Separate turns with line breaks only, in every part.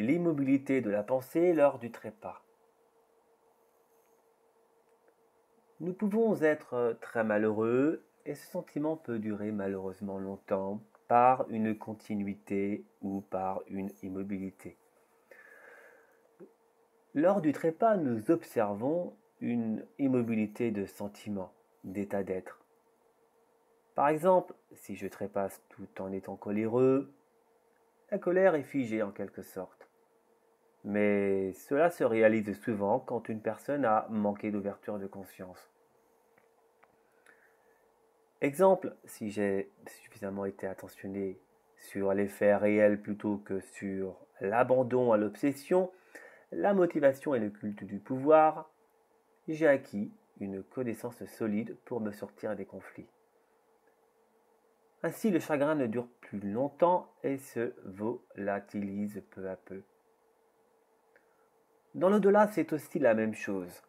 l'immobilité de la pensée lors du trépas. Nous pouvons être très malheureux et ce sentiment peut durer malheureusement longtemps par une continuité ou par une immobilité. Lors du trépas, nous observons une immobilité de sentiment, d'état d'être. Par exemple, si je trépasse tout en étant coléreux, la colère est figée en quelque sorte. Mais cela se réalise souvent quand une personne a manqué d'ouverture de conscience. Exemple, si j'ai suffisamment été attentionné sur les faits réels plutôt que sur l'abandon à l'obsession, la motivation et le culte du pouvoir, j'ai acquis une connaissance solide pour me sortir des conflits. Ainsi, le chagrin ne dure plus longtemps et se volatilise peu à peu. Dans l'au-delà, c'est aussi la même chose.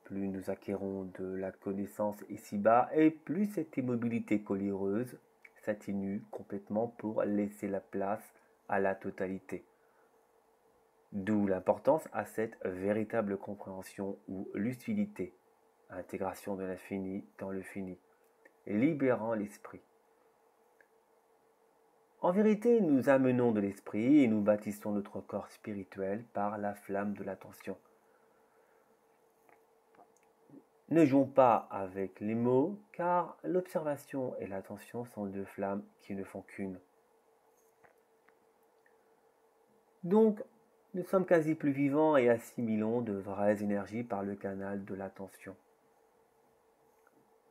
Plus nous acquérons de la connaissance ici-bas et plus cette immobilité coléreuse s'atténue complètement pour laisser la place à la totalité. D'où l'importance à cette véritable compréhension ou lucidité, intégration de l'infini dans le fini, libérant l'esprit. En vérité, nous amenons de l'esprit et nous bâtissons notre corps spirituel par la flamme de l'attention. Ne jouons pas avec les mots, car l'observation et l'attention sont deux flammes qui ne font qu'une. Donc, nous sommes quasi plus vivants et assimilons de vraies énergies par le canal de l'attention.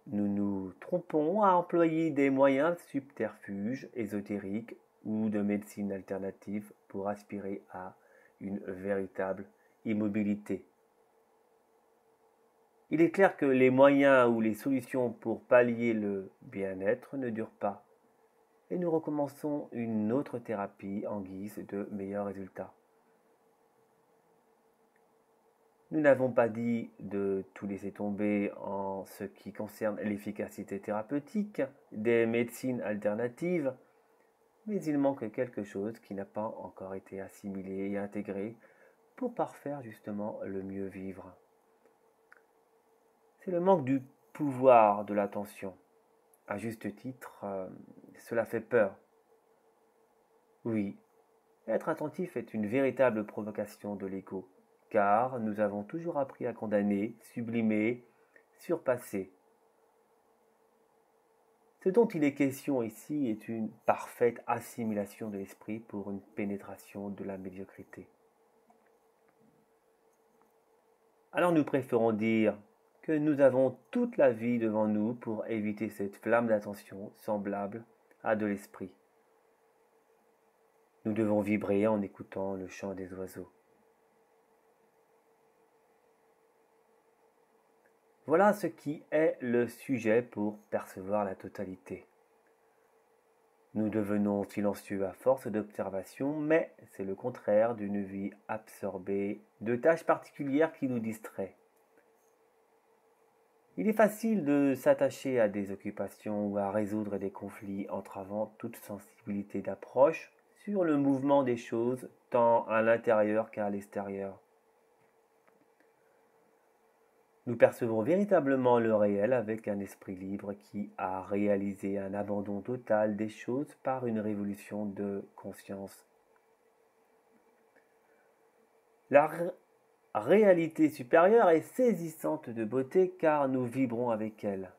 Nous nous trompons à employer des moyens subterfuges, ésotériques ou de médecine alternative pour aspirer à une véritable immobilité. Il est clair que les moyens ou les solutions pour pallier le bien-être ne durent pas, et nous recommençons une autre thérapie en guise de meilleurs résultats. Nous n'avons pas dit de tout laisser tomber en ce qui concerne l'efficacité thérapeutique des médecines alternatives, mais il manque quelque chose qui n'a pas encore été assimilé et intégré pour parfaire justement le mieux vivre. C'est le manque du pouvoir de l'attention. À juste titre, cela fait peur. Oui, être attentif est une véritable provocation de l'ego, car nous avons toujours appris à condamner, sublimer, surpasser. Ce dont il est question ici est une parfaite assimilation de l'esprit pour une pénétration de la médiocrité. Alors nous préférons dire que nous avons toute la vie devant nous pour éviter cette flamme d'attention semblable à de l'esprit. Nous devons vibrer en écoutant le chant des oiseaux. Voilà ce qui est le sujet pour percevoir la totalité. Nous devenons silencieux à force d'observation, mais c'est le contraire d'une vie absorbée de tâches particulières qui nous distraient. Il est facile de s'attacher à des occupations ou à résoudre des conflits entravant toute sensibilité d'approche sur le mouvement des choses tant à l'intérieur qu'à l'extérieur. Nous percevons véritablement le réel avec un esprit libre qui a réalisé un abandon total des choses par une révolution de conscience. La réalité supérieure est saisissante de beauté car nous vibrons avec elle.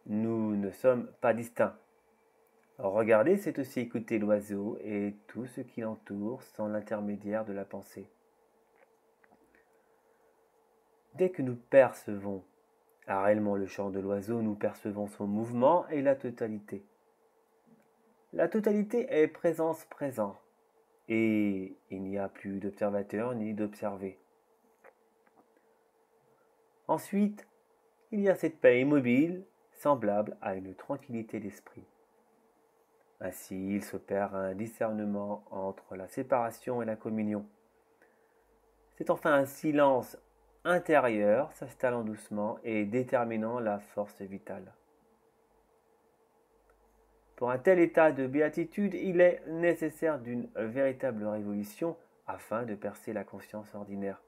Nous ne sommes pas distincts. Regarder, c'est aussi écouter l'oiseau et tout ce qui l'entoure sans l'intermédiaire de la pensée. Dès que nous percevons réellement le chant de l'oiseau, nous percevons son mouvement et la totalité. La totalité est présence-présent, et il n'y a plus d'observateur ni d'observé. Ensuite, il y a cette paix immobile, semblable à une tranquillité d'esprit. Ainsi, il s'opère un discernement entre la séparation et la communion. C'est enfin un silence intérieur s'installant doucement et déterminant la force vitale. Pour un tel état de béatitude, il est nécessaire d'une véritable révolution afin de percer la conscience ordinaire.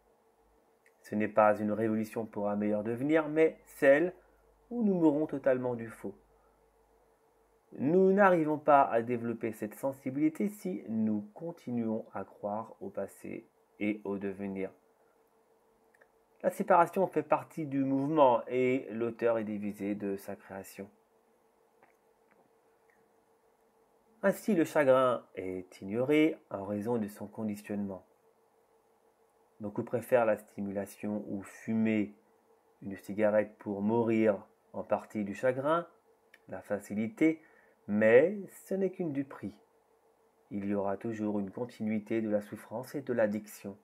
Ce n'est pas une révolution pour un meilleur devenir, mais celle où nous mourrons totalement du faux. Nous n'arrivons pas à développer cette sensibilité si nous continuons à croire au passé et au devenir. La séparation fait partie du mouvement et l'auteur est divisé de sa création. Ainsi, le chagrin est ignoré en raison de son conditionnement. Beaucoup préfèrent la stimulation ou fumer une cigarette pour mourir en partie du chagrin, la facilité, mais ce n'est qu'une duperie. Il y aura toujours une continuité de la souffrance et de l'addiction.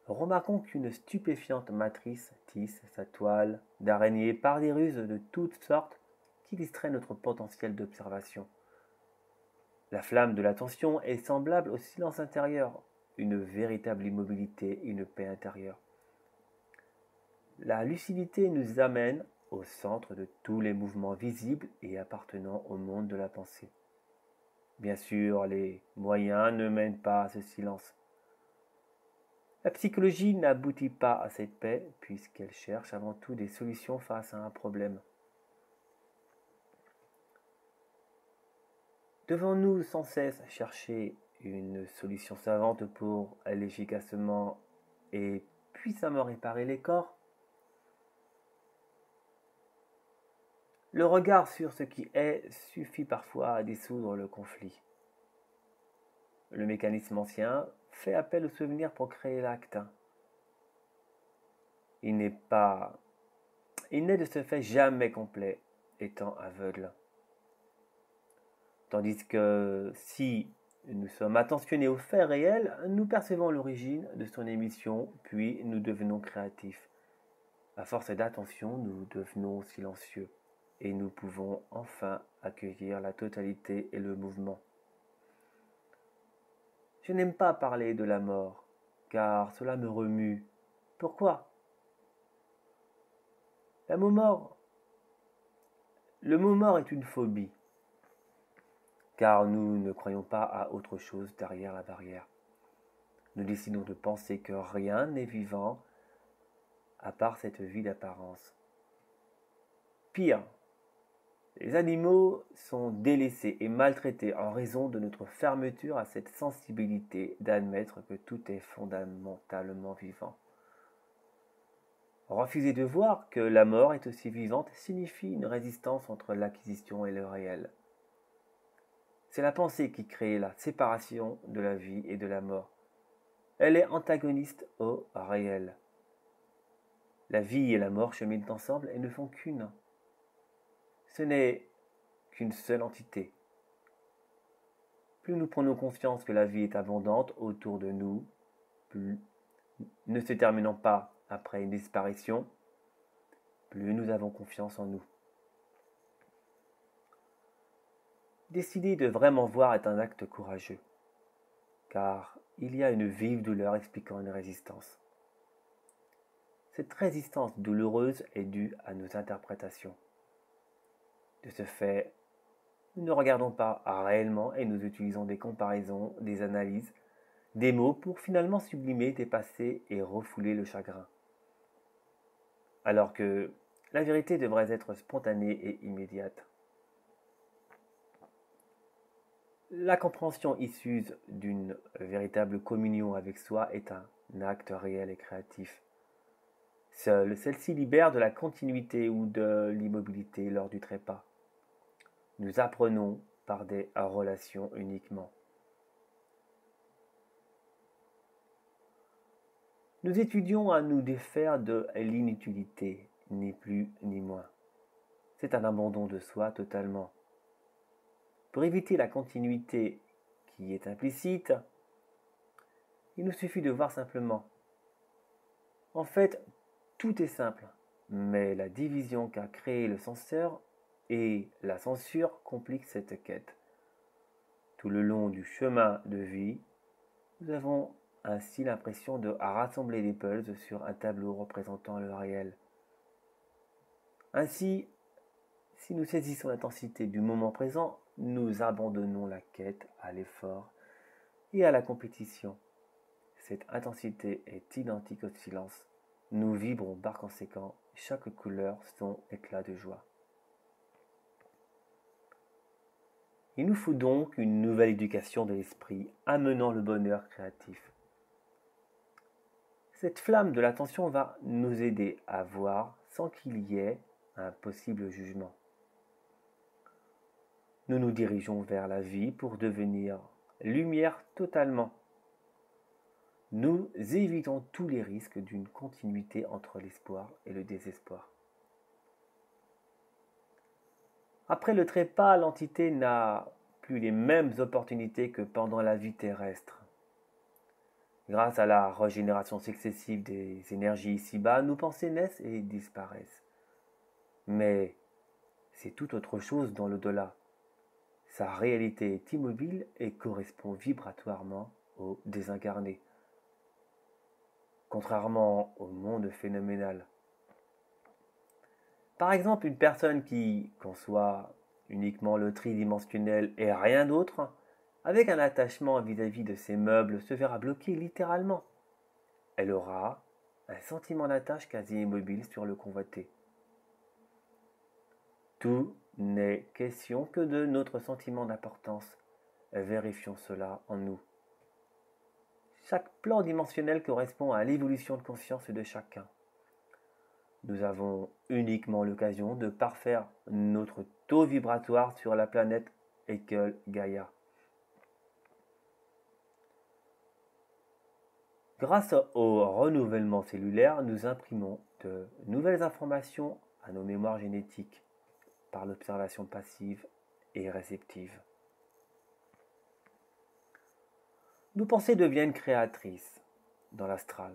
Remarquons qu'une stupéfiante matrice tisse sa toile d'araignée par des ruses de toutes sortes qui distraient notre potentiel d'observation. La flamme de l'attention est semblable au silence intérieur, une véritable immobilité, une paix intérieure. La lucidité nous amène au centre de tous les mouvements visibles et appartenant au monde de la pensée. Bien sûr, les moyens ne mènent pas à ce silence. La psychologie n'aboutit pas à cette paix puisqu'elle cherche avant tout des solutions face à un problème. Devons-nous sans cesse chercher une solution savante pour aller efficacement et puissamment réparer les corps? Le regard sur ce qui est suffit parfois à dissoudre le conflit. Le mécanisme ancien fait appel au souvenir pour créer l'acte. Il n'est de ce fait jamais complet, étant aveugle. Tandis que si nous sommes attentionnés aux faits réels, nous percevons l'origine de son émission, puis nous devenons créatifs. À force d'attention, nous devenons silencieux et nous pouvons enfin accueillir la totalité et le mouvement. Je n'aime pas parler de la mort, car cela me remue. Pourquoi? Le mot mort est une phobie, car nous ne croyons pas à autre chose derrière la barrière. Nous décidons de penser que rien n'est vivant à part cette vie d'apparence. Pire, les animaux sont délaissés et maltraités en raison de notre fermeture à cette sensibilité d'admettre que tout est fondamentalement vivant. Refuser de voir que la mort est aussi vivante signifie une résistance entre l'acquisition et le réel. C'est la pensée qui crée la séparation de la vie et de la mort. Elle est antagoniste au réel. La vie et la mort cheminent ensemble et ne font qu'une. Ce n'est qu'une seule entité. Plus nous prenons conscience que la vie est abondante autour de nous, plus ne se terminant pas après une disparition, plus nous avons confiance en nous. Décider de vraiment voir est un acte courageux, car il y a une vive douleur expliquant une résistance. Cette résistance douloureuse est due à nos interprétations. De ce fait, nous ne regardons pas réellement et nous utilisons des comparaisons, des analyses, des mots pour finalement sublimer, dépasser et refouler le chagrin. Alors que la vérité devrait être spontanée et immédiate. La compréhension issue d'une véritable communion avec soi est un acte réel et créatif. Seule celle-ci libère de la continuité ou de l'immobilité lors du trépas. Nous apprenons par des relations uniquement. Nous étudions à nous défaire de l'inutilité, ni plus ni moins. C'est un abandon de soi totalement. Pour éviter la continuité qui est implicite, il nous suffit de voir simplement. En fait, tout est simple, mais la division qu'a créée le censeur et la censure compliquent cette quête. Tout le long du chemin de vie, nous avons ainsi l'impression de rassembler des puzzles sur un tableau représentant le réel. Ainsi, Si nous saisissons l'intensité du moment présent, nous abandonnons la quête à l'effort et à la compétition. Cette intensité est identique au silence. Nous vibrons par conséquent, chaque couleur son éclat de joie. Il nous faut donc une nouvelle éducation de l'esprit amenant le bonheur créatif. Cette flamme de l'attention va nous aider à voir sans qu'il y ait un possible jugement. Nous nous dirigeons vers la vie pour devenir lumière totalement. Nous évitons tous les risques d'une continuité entre l'espoir et le désespoir. Après le trépas, l'entité n'a plus les mêmes opportunités que pendant la vie terrestre. Grâce à la régénération successive des énergies ici-bas, nos pensées naissent et disparaissent. Mais c'est tout autre chose dans l'au-delà. Sa réalité est immobile et correspond vibratoirement au désincarné, contrairement au monde phénoménal. Par exemple, une personne qui conçoit uniquement le tridimensionnel et rien d'autre, avec un attachement vis-à-vis de ses meubles, se verra bloquée littéralement. Elle aura un sentiment d'attache quasi immobile sur le convoité. Tout n'est question que de notre sentiment d'importance. Vérifions cela en nous. Chaque plan dimensionnel correspond à l'évolution de conscience de chacun. Nous avons uniquement l'occasion de parfaire notre taux vibratoire sur la planète Ekel Gaïa. Grâce au renouvellement cellulaire, nous imprimons de nouvelles informations à nos mémoires génétiques par l'observation passive et réceptive. Nos pensées deviennent créatrices dans l'astral.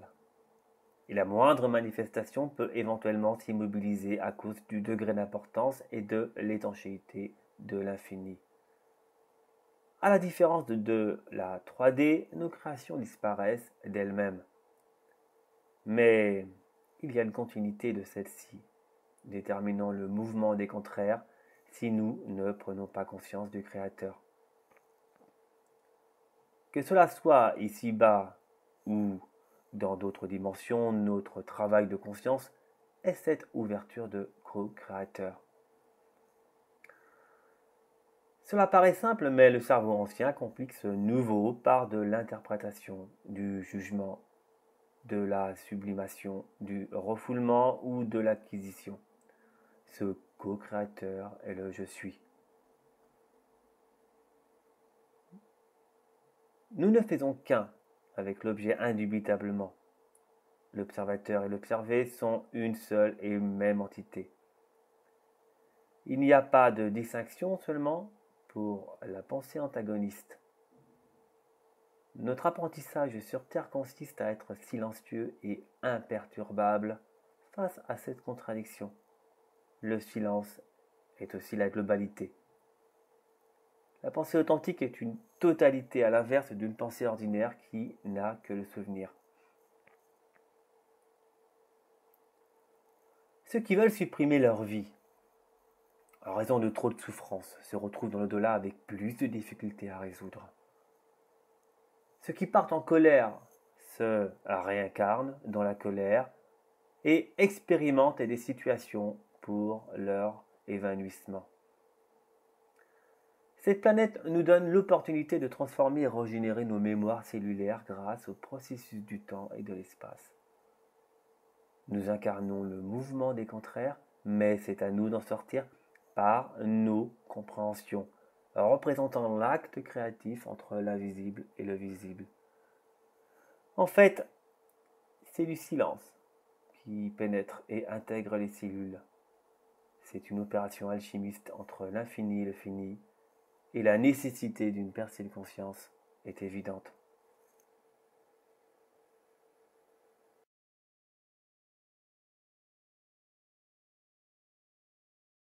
Et la moindre manifestation peut éventuellement s'immobiliser à cause du degré d'importance et de l'étanchéité de l'infini. À la différence de la 3D, nos créations disparaissent d'elles-mêmes. Mais il y a une continuité de celle-ci, déterminant le mouvement des contraires si nous ne prenons pas conscience du Créateur. Que cela soit ici-bas ou dans d'autres dimensions, notre travail de conscience est cette ouverture de co-créateur. Cela paraît simple, mais le cerveau ancien complique ce nouveau par de l'interprétation, du jugement, de la sublimation, du refoulement ou de l'acquisition. Ce co-créateur est le « je suis ». Nous ne faisons qu'un avec l'objet indubitablement. L'observateur et l'observé sont une seule et même entité. Il n'y a pas de distinction seulement pour la pensée antagoniste. Notre apprentissage sur Terre consiste à être silencieux et imperturbable face à cette contradiction. Le silence est aussi la globalité. La pensée authentique est une totalité à l'inverse d'une pensée ordinaire qui n'a que le souvenir. Ceux qui veulent supprimer leur vie en raison de trop de souffrances se retrouvent dans l'au-delà avec plus de difficultés à résoudre. Ceux qui partent en colère se réincarnent dans la colère et expérimentent des situations pour leur évanouissement. Cette planète nous donne l'opportunité de transformer et régénérer nos mémoires cellulaires grâce au processus du temps et de l'espace. Nous incarnons le mouvement des contraires, mais c'est à nous d'en sortir par nos compréhensions, représentant l'acte créatif entre l'invisible et le visible. En fait, c'est du silence qui pénètre et intègre les cellules. C'est une opération alchimiste entre l'infini et le fini, et la nécessité d'une percée de conscience est évidente.